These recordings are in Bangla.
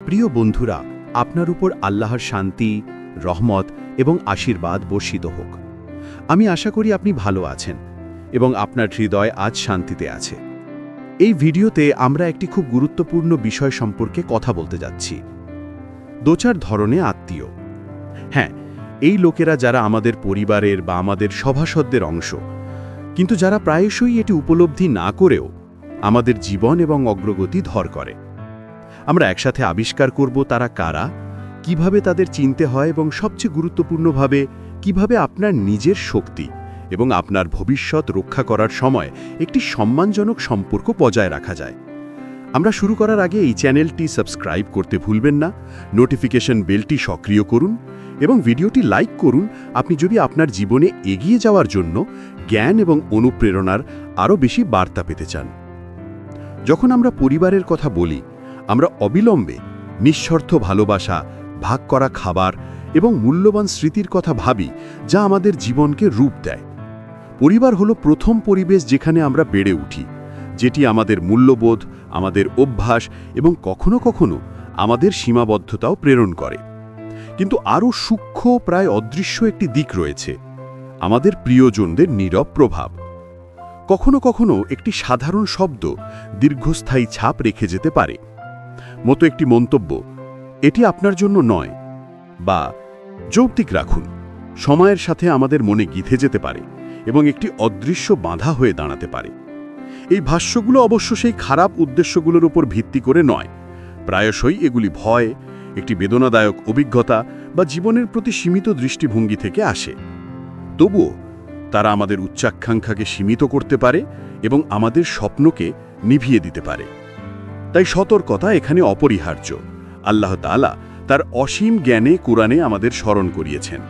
প্রিয় বন্ধুরা, আপনার উপর আল্লাহর শান্তি, রহমত এবং আশীর্বাদ বর্ষিত হোক। আমি আশা করি আপনি ভালো আছেন এবং আপনার হৃদয় আজ শান্তিতে আছে। এই ভিডিওতে আমরা একটি খুব গুরুত্বপূর্ণ বিষয় সম্পর্কে কথা বলতে যাচ্ছি। দোচার ধরনে আত্মীয়। হ্যাঁ, এই লোকেরা যারা আমাদের পরিবারের বা আমাদের সভাসদদের অংশ, কিন্তু যারা প্রায়শই এটি উপলব্ধি না করেও আমাদের জীবন এবং অগ্রগতি ধর করে। আমরা একসাথে আবিষ্কার করব তারা কারা, কিভাবে তাদের চিনতে হয় এবং সবচেয়ে গুরুত্বপূর্ণভাবে কিভাবে আপনার নিজের শক্তি এবং আপনার ভবিষ্যৎ রক্ষা করার সময় একটি সম্মানজনক সম্পর্ক বজায় রাখা যায়। আমরা শুরু করার আগে এই চ্যানেলটি সাবস্ক্রাইব করতে ভুলবেন না, নোটিফিকেশন বেলটি সক্রিয় করুন এবং ভিডিওটি লাইক করুন আপনি যদি আপনার জীবনে এগিয়ে যাওয়ার জন্য জ্ঞান এবং অনুপ্রেরণার আরও বেশি বার্তা পেতে চান। যখন আমরা পরিবারের কথা বলি, আমরা অবিলম্বে নিঃস্বার্থ ভালোবাসা, ভাগ করা খাবার এবং মূল্যবান স্মৃতির কথা ভাবি যা আমাদের জীবনকে রূপ দেয়। পরিবার হলো প্রথম পরিবেশ যেখানে আমরা বেড়ে উঠি, যেটি আমাদের মূল্যবোধ, আমাদের অভ্যাস এবং কখনো কখনো আমাদের সীমাবদ্ধতাও প্রেরণ করে। কিন্তু আরও সূক্ষ্ম, প্রায় অদৃশ্য একটি দিক রয়েছে, আমাদের প্রিয়জনদের নীরব প্রভাব। কখনো কখনো একটি সাধারণ শব্দ দীর্ঘস্থায়ী ছাপ রেখে যেতে পারে। মতো একটি মন্তব্য, এটি আপনার জন্য নয়, বা যৌক্তিক রাখুন, সময়ের সাথে আমাদের মনে গিথে যেতে পারে এবং একটি অদৃশ্য বাধা হয়ে দাঁড়াতে পারে। এই ভাষ্যগুলো অবশ্য সেই খারাপ উদ্দেশ্যগুলোর উপর ভিত্তি করে নয়। প্রায়শই এগুলি ভয়, একটি বেদনাদায়ক অভিজ্ঞতা বা জীবনের প্রতি সীমিত দৃষ্টিভঙ্গি থেকে আসে। তবুও তারা আমাদের উচ্চাকাঙ্ক্ষাকে সীমিত করতে পারে এবং আমাদের স্বপ্নকে নিভিয়ে দিতে পারে। তাই সতর্কতা এখানে অপরিহার্য। আল্লাহ তাআলা তার অসীম জ্ঞানে কুরআনে আমাদের স্মরণ করিয়েছেন,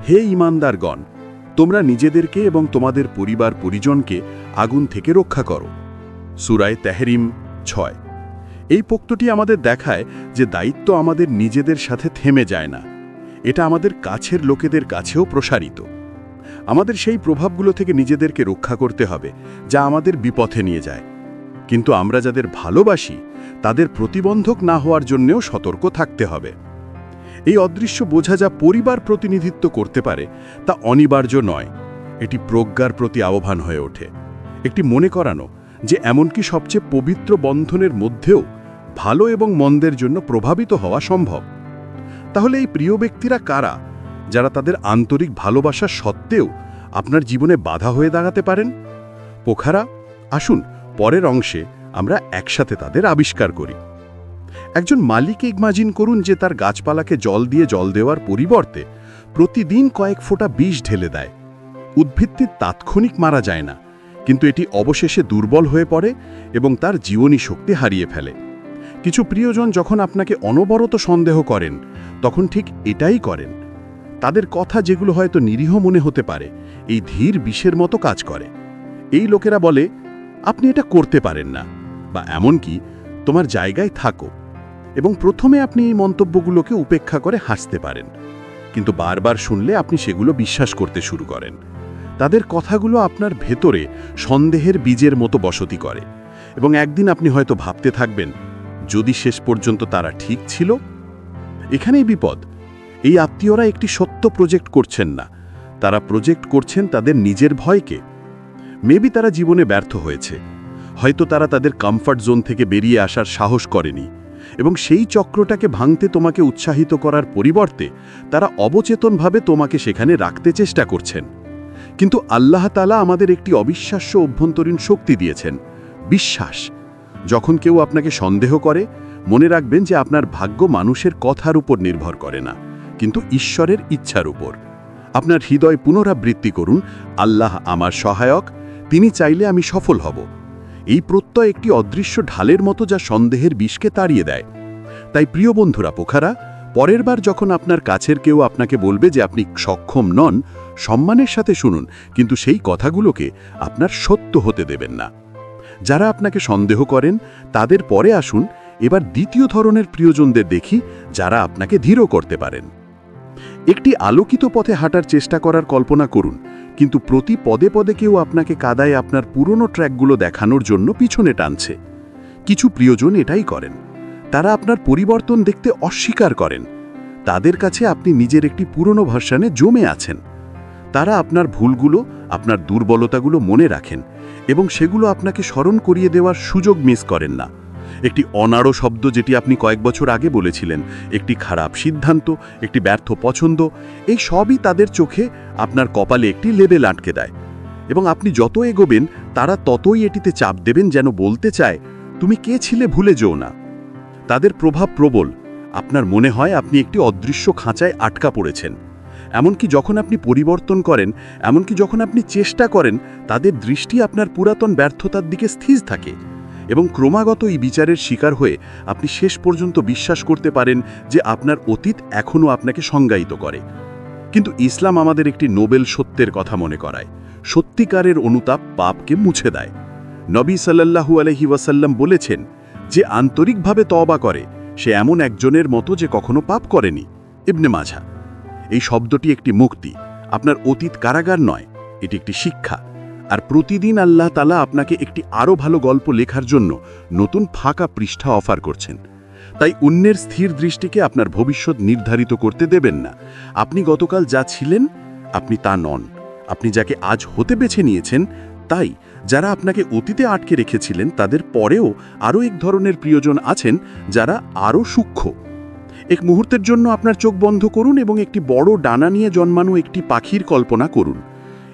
হে ঈমানদারগণ, তোমরা নিজেদেরকে এবং তোমাদের পরিবার পরিজনকে আগুন থেকে রক্ষা করো। সূরা তাহরিম 6। এই পোক্তটি আমাদের দেখায় যে দায়িত্ব আমাদের নিজেদের সাথে থেমে যায় না, এটা আমাদের কাছের লোকেদের কাছেও প্রসারিত। আমাদের সেই প্রভাবগুলো থেকে নিজেদেরকে রক্ষা করতে হবে যা আমাদের বিপথে নিয়ে যায়। কিন্তু আমরা যাদের ভালোবাসি তাদের প্রতিবন্ধক না হওয়ার জন্যও সতর্ক থাকতে হবে। এই অদৃশ্য বোঝা যা পরিবার প্রতিনিধিত্ব করতে পারে তা অনিবার্য নয়, এটি প্রজ্ঞার প্রতি আহ্বান হয়ে ওঠে, একটি মনে করানো যে এমনকি সবচেয়ে পবিত্র বন্ধনের মধ্যেও ভালো এবং মন্দের জন্য প্রভাবিত হওয়া সম্ভব। তাহলে এই প্রিয় ব্যক্তিরা কারা, যারা তাদের আন্তরিক ভালোবাসা সত্ত্বেও আপনার জীবনে বাধা হয়ে দাঁড়াতে পারেন? পোখারা, আসুন পরের অংশে আমরা একসাথে তাদের আবিষ্কার করি। একজন মালিক ইমাজিন করুন যে তার গাছপালাকে জল দেওয়ার পরিবর্তে প্রতিদিন কয়েক ফোঁটা বিষ ঢেলে দেয়। উদ্ভিদটি তাৎক্ষণিক মারা যায় না, কিন্তু এটি অবশেষে দুর্বল হয়ে পড়ে এবং তার জীবনী শক্তি হারিয়ে ফেলে। কিছু প্রিয়জন যখন আপনাকে অনবরত সন্দেহ করেন, তখন ঠিক এটাই করেন। তাদের কথা, যেগুলো হয়তো নিরীহ মনে হতে পারে, এই ধীর বিষের মতো কাজ করে। এই লোকেরা বলে, আপনি এটা করতে পারেন না, বা এমনকি তোমার জায়গায় থাকো, এবং প্রথমে আপনি এই মন্তব্যগুলোকে উপেক্ষা করে হাসতে পারেন, কিন্তু বারবার শুনলে আপনি সেগুলো বিশ্বাস করতে শুরু করেন। তাদের কথাগুলো আপনার ভেতরে সন্দেহের বীজের মতো বসতি করে, এবং একদিন আপনি হয়তো ভাবতে থাকবেন, যদি শেষ পর্যন্ত তারা ঠিক ছিল। এখানেই বিপদ। এই আত্মীয়রা একটি সত্য প্রজেক্ট করছেন না, তারা প্রজেক্ট করছেন তাদের নিজের ভয়কে। মেবি তারা জীবনে ব্যর্থ হয়েছে, হয়তো তারা তাদের কমফর্ট জোন থেকে বেরিয়ে আসার সাহস করেনি, এবং সেই চক্রটাকে ভাঙতে তোমাকে উৎসাহিত করার পরিবর্তে তারা অবচেতনভাবে তোমাকে সেখানে রাখতে চেষ্টা করছেন। কিন্তু আল্লাহ তাআলা আমাদের একটি অবিশ্বাস্য অভ্যন্তরীণ শক্তি দিয়েছেন, বিশ্বাস। যখন কেউ আপনাকে সন্দেহ করে, মনে রাখবেন যে আপনার ভাগ্য মানুষের কথার উপর নির্ভর করে না, কিন্তু ঈশ্বরের ইচ্ছার উপর। আপনার হৃদয় পুনরাবৃত্তি করুন, আল্লাহ আমার সহায়ক, তিনি চাইলে আমি সফল হব। এই প্রত্যয় একটি অদৃশ্য ঢালের মতো যা সন্দেহের বিষকে তাড়িয়ে দেয়। তাই প্রিয় বন্ধুরা, পোখারা, পরের বার যখন আপনার কাছের কেউ আপনাকে বলবে যে আপনি সক্ষম নন, সম্মানের সাথে শুনুন, কিন্তু সেই কথাগুলোকে আপনার সত্য হতে দেবেন না। যারা আপনাকে সন্দেহ করেন তাদের পরে আসুন এবার দ্বিতীয় ধরনের প্রিয়জনদের দেখি, যারা আপনাকে ধীর করতে পারেন। একটি আলোকিত পথে হাঁটার চেষ্টা করার কল্পনা করুন, কিন্তু প্রতি পদে পদে কেউ আপনাকে কাদায় আপনার পুরনো ট্র্যাকগুলো দেখানোর জন্য পিছনে টানছে। কিছু প্রিয়জন এটাই করেন, তারা আপনার পরিবর্তন দেখতে অস্বীকার করেন। তাদের কাছে আপনি নিজের একটি পুরনো ভার্সনে জমে আছেন। তারা আপনার ভুলগুলো, আপনার দুর্বলতাগুলো মনে রাখেন এবং সেগুলো আপনাকে স্মরণ করিয়ে দেওয়ার সুযোগ মিস করেন না। একটি অনাড় শব্দ যেটি আপনি কয়েক বছর আগে বলেছিলেন, একটি খারাপ সিদ্ধান্ত, একটি ব্যর্থ পছন্দ, এই সবই তাদের চোখে আপনার কপালে একটি লেবেল আটকে দেয়। এবং আপনি যত এগোবেন তারা ততই এটিতে চাপ দেবেন, যেন বলতে চায়, তুমি কে ছিলে ভুলে যেও না। তাদের প্রভাব প্রবল। আপনার মনে হয় আপনি একটি অদৃশ্য খাঁচায় আটকা পড়েছেন। এমনকি যখন আপনি পরিবর্তন করেন, এমনকি যখন আপনি চেষ্টা করেন, তাদের দৃষ্টি আপনার পুরাতন ব্যর্থতার দিকে স্থির থাকে। এবং ক্রমাগত এই বিচারের শিকার হয়ে আপনি শেষ পর্যন্ত বিশ্বাস করতে পারেন যে আপনার অতীত এখনও আপনাকে সংজ্ঞায়িত করে। কিন্তু ইসলাম আমাদের একটি নোবেল সত্যের কথা মনে করায়। সত্যিকারের অনুতাপ পাপকে মুছে দেয়। নবী সাল্লাল্লাহু আলাইহি ওয়াসাল্লাম বলেছেন, যে আন্তরিকভাবে তওবা করে সে এমন একজনের মতো যে কখনো পাপ করেনি। ইবনে মাজাহ। এই শব্দটি একটি মুক্তি, আপনার অতীত কারাগার নয়, এটি একটি শিক্ষা। আর প্রতিদিন আল্লাহ তাআলা আপনাকে একটি আরও ভালো গল্প লেখার জন্য নতুন ফাঁকা পৃষ্ঠা অফার করছেন। তাই অন্যের স্থির দৃষ্টিকে আপনার ভবিষ্যৎ নির্ধারিত করতে দেবেন না। আপনি গতকাল যা ছিলেন, আপনি তা নন। আপনি যাকে আজ হতে বেছে নিয়েছেন তাই। যারা আপনাকে অতীতে আটকে রেখেছিলেন, তাদের পরেও আরও এক ধরনের প্রিয়জন আছেন যারা আরও সূক্ষ্ম। এক মুহূর্তের জন্য আপনার চোখ বন্ধ করুন এবং একটি বড় ডানা নিয়ে জন্মানো একটি পাখির কল্পনা করুন।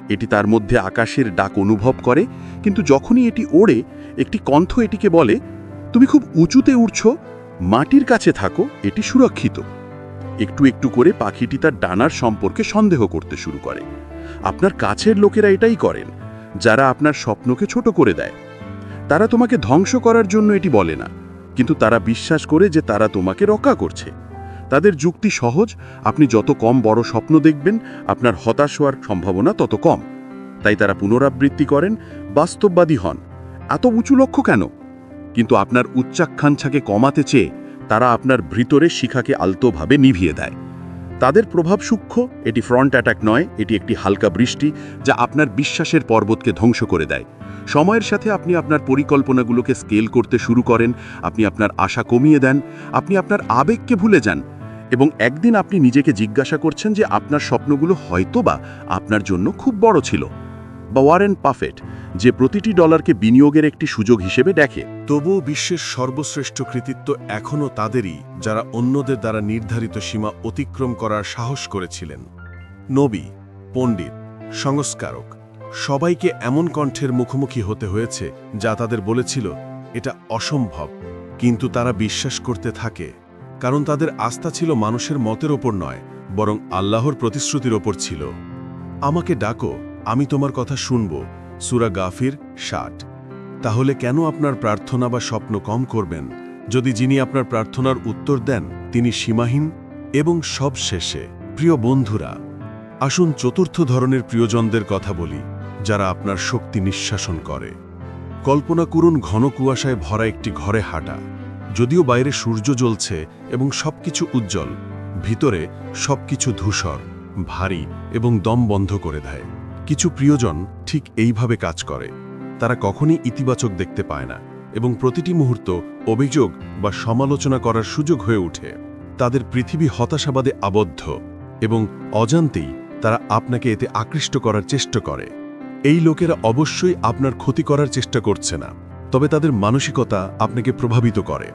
এটি তার মধ্যে আকাশের ডাক অনুভব করে, কিন্তু যখনই এটি ওড়ে, একটি কণ্ঠ এটিকে বলে, তুমি খুব উঁচুতে উড়ছ, মাটির কাছে থাকো, এটি সুরক্ষিত। একটু একটু করে পাখিটি তার ডানার সম্পর্কে সন্দেহ করতে শুরু করে। আপনার কাছের লোকেরা এটাই করেন, যারা আপনার স্বপ্নকে ছোট করে দেয়। তারা তোমাকে ধ্বংস করার জন্য এটি বলে না, কিন্তু তারা বিশ্বাস করে যে তারা তোমাকে রক্ষা করছে। তাদের যুক্তি সহজ, আপনি যত কম বড় স্বপ্ন দেখবেন, আপনার হতাশ হওয়ার সম্ভাবনা তত কম। তাই তারা পুনরাবৃত্তি করেন, বাস্তববাদী হন। এত উঁচু লক্ষ্য কেন? কিন্তু আপনার উচ্চাকাঙ্ক্ষাকে কমাতে চেয়ে তারা আপনার ভিতরে শিখাকে আলতোভাবে নিভিয়ে দেয়। তাদের প্রভাব সূক্ষ্ম, এটি ফ্রন্ট অ্যাটাক নয়, এটি একটি হালকা বৃষ্টি যা আপনার বিশ্বাসের পর্বতকে ধ্বংস করে দেয়। সময়ের সাথে আপনি আপনার পরিকল্পনাগুলোকে স্কেল করতে শুরু করেন, আপনি আপনার আশা কমিয়ে দেন, আপনি আপনার আবেগকে ভুলে যান, এবং একদিন আপনি নিজেকে জিজ্ঞাসা করছেন যে আপনার স্বপ্নগুলো হয়তোবা আপনার জন্য খুব বড় ছিল। বা ওয়ারেন বাফেট, যে প্রতিটি ডলারকে বিনিয়োগের একটি সুযোগ হিসেবে দেখে। তবুও বিশ্বের সর্বশ্রেষ্ঠ কৃতিত্ব এখনও তাদেরই, যারা অন্যদের দ্বারা নির্ধারিত সীমা অতিক্রম করার সাহস করেছিলেন। নবী, পণ্ডিত, সংস্কারক, সবাইকে এমন কণ্ঠের মুখোমুখি হতে হয়েছে যা তাদের বলেছিল এটা অসম্ভব, কিন্তু তারা বিশ্বাস করতে থাকে, কারণ তাদের আস্থা ছিল মানুষের মতের ওপর নয়, বরং আল্লাহর প্রতিশ্রুতির ওপর ছিল। আমাকে ডাকো, আমি তোমার কথা শুনব। সূরা গাফির 60। তাহলে কেন আপনার প্রার্থনা বা স্বপ্ন কম করবেন, যদি যিনি আপনার প্রার্থনার উত্তর দেন তিনি সীমাহীন? এবং সব শেষে, প্রিয় বন্ধুরা, আসুন চতুর্থ ধরনের প্রিয়জনদের কথা বলি, যারা আপনার শক্তি নিঃশাসন করে। কল্পনা করুন ঘন কুয়াশায় ভরা একটি ঘরে হাঁটা। যদিও বাইরে সূর্য জ্বলছে এবং সবকিছু উজ্জ্বল, ভিতরে সবকিছু ধূসর, ভারী এবং দম বন্ধ করে দেয়। কিছু প্রিয়জন ঠিক এইভাবে কাজ করে। তারা কখনই ইতিবাচক দেখতে পায় না এবং প্রতিটি মুহূর্ত অভিযোগ বা সমালোচনা করার সুযোগ হয়ে ওঠে। তাদের পৃথিবী হতাশাবাদে আবদ্ধ এবং অজান্তেই তারা আপনাকে এতে আকৃষ্ট করার চেষ্টা করে। এই লোকেরা অবশ্যই আপনার ক্ষতি করার চেষ্টা করছে না, তবে তাদের মানসিকতা আপনাকে প্রভাবিত করে।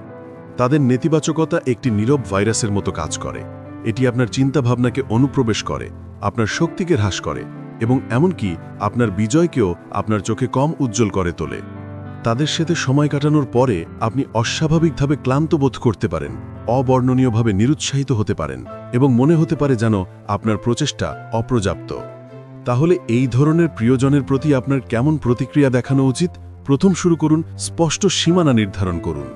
তাদের নেতিবাচকতা একটি নীরব ভাইরাসের মতো কাজ করে। এটি আপনার চিন্তাভাবনাকে অনুপ্রবেশ করে, আপনার শক্তিকে হ্রাস করে এবং এমনকি আপনার বিজয়কেও আপনার চোখে কম উজ্জ্বল করে তোলে। তাদের সাথে সময় কাটানোর পরে আপনি অস্বাভাবিকভাবে ক্লান্ত বোধ করতে পারেন, অবর্ণনীয়ভাবে নিরুৎসাহিত হতে পারেন এবং মনে হতে পারে যেন আপনার প্রচেষ্টা অপর্যাপ্ত। তাহলে এই ধরনের প্রিয়জনের প্রতি আপনার কেমন প্রতিক্রিয়া দেখানো উচিত? প্রথম শুরু করুন, স্পষ্ট সীমানা নির্ধারণ করুন।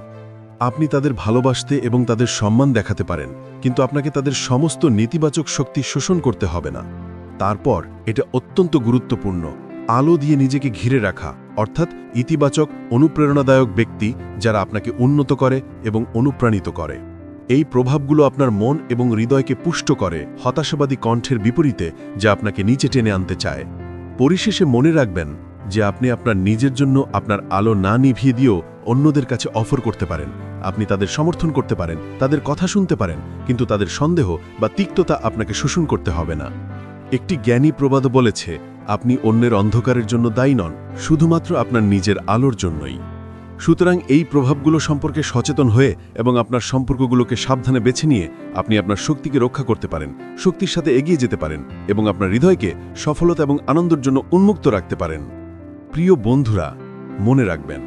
আপনি তাদের ভালোবাসতে এবং তাদের সম্মান দেখাতে পারেন, কিন্তু আপনাকে তাদের সমস্ত নেতিবাচক শক্তি শোষণ করতে হবে না। তারপর, এটা অত্যন্ত গুরুত্বপূর্ণ, আলো দিয়ে নিজেকে ঘিরে রাখা, অর্থাৎ ইতিবাচক, অনুপ্রেরণাদায়ক ব্যক্তি যারা আপনাকে উন্নত করে এবং অনুপ্রাণিত করে। এই প্রভাবগুলো আপনার মন এবং হৃদয়কে পুষ্ট করে, হতাশাবাদী কণ্ঠের বিপরীতে যা আপনাকে নিচে টেনে আনতে চায়। পরিশেষে মনে রাখবেন, যে আপনি আপনার নিজের জন্য আপনার আলো না নিভিয়ে দিয়েও অন্যদের কাছে অফার করতে পারেন। আপনি তাদের সমর্থন করতে পারেন, তাদের কথা শুনতে পারেন, কিন্তু তাদের সন্দেহ বা তিক্ততা আপনাকে শোষণ করতে হবে না। একটি জ্ঞানী প্রবাদ বলেছে, আপনি অন্যের অন্ধকারের জন্য দায়ী নন, শুধুমাত্র আপনার নিজের আলোর জন্যই। সুতরাং এই প্রভাবগুলো সম্পর্কে সচেতন হয়ে এবং আপনার সম্পর্কগুলোকে সাবধানে বেছে নিয়ে আপনি আপনার শক্তিকে রক্ষা করতে পারেন, শক্তির সাথে এগিয়ে যেতে পারেন এবং আপনার হৃদয়কে সফলতা এবং আনন্দের জন্য উন্মুক্ত রাখতে পারেন। প্রিয় বন্ধুরা, মনে রাখবেন,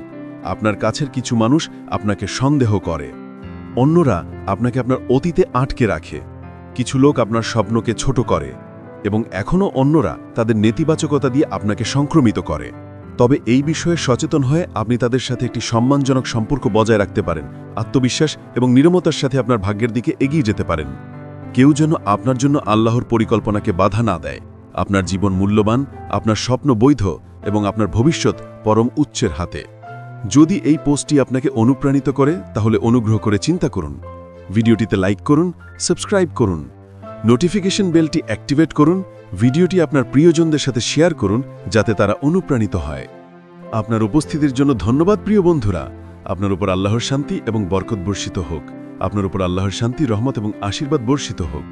আপনার কাছের কিছু মানুষ আপনাকে সন্দেহ করে, অন্যরা আপনাকে আপনার অতীতে আটকে রাখে, কিছু লোক আপনার স্বপ্নকে ছোট করে এবং এখনও অন্যরা তাদের নেতিবাচকতা দিয়ে আপনাকে সংক্রমিত করে। তবে এই বিষয়ে সচেতন হয়ে আপনি তাদের সাথে একটি সম্মানজনক সম্পর্ক বজায় রাখতে পারেন, আত্মবিশ্বাস এবং নিরমতার সাথে আপনার ভাগ্যের দিকে এগিয়ে যেতে পারেন। কেউ যেন আপনার জন্য আল্লাহর পরিকল্পনাকে বাধা না দেয়। আপনার জীবন মূল্যবান, আপনার স্বপ্ন বৈধ এবং আপনার ভবিষ্যৎ পরম উচ্চের হাতে। যদি এই পোস্টটি আপনাকে অনুপ্রাণিত করে তাহলে অনুগ্রহ করে চিন্তা করুন, ভিডিওটিতে লাইক করুন, সাবস্ক্রাইব করুন, নোটিফিকেশন বেলটি অ্যাক্টিভেট করুন, ভিডিওটি আপনার প্রিয়জনদের সাথে শেয়ার করুন যাতে তারা অনুপ্রাণিত হয়। আপনার উপস্থিতির জন্য ধন্যবাদ প্রিয় বন্ধুরা। আপনার উপর আল্লাহর শান্তি এবং বরকত বর্ষিত হোক। আপনার উপর আল্লাহর শান্তি, রহমত এবং আশীর্বাদ বর্ষিত হোক।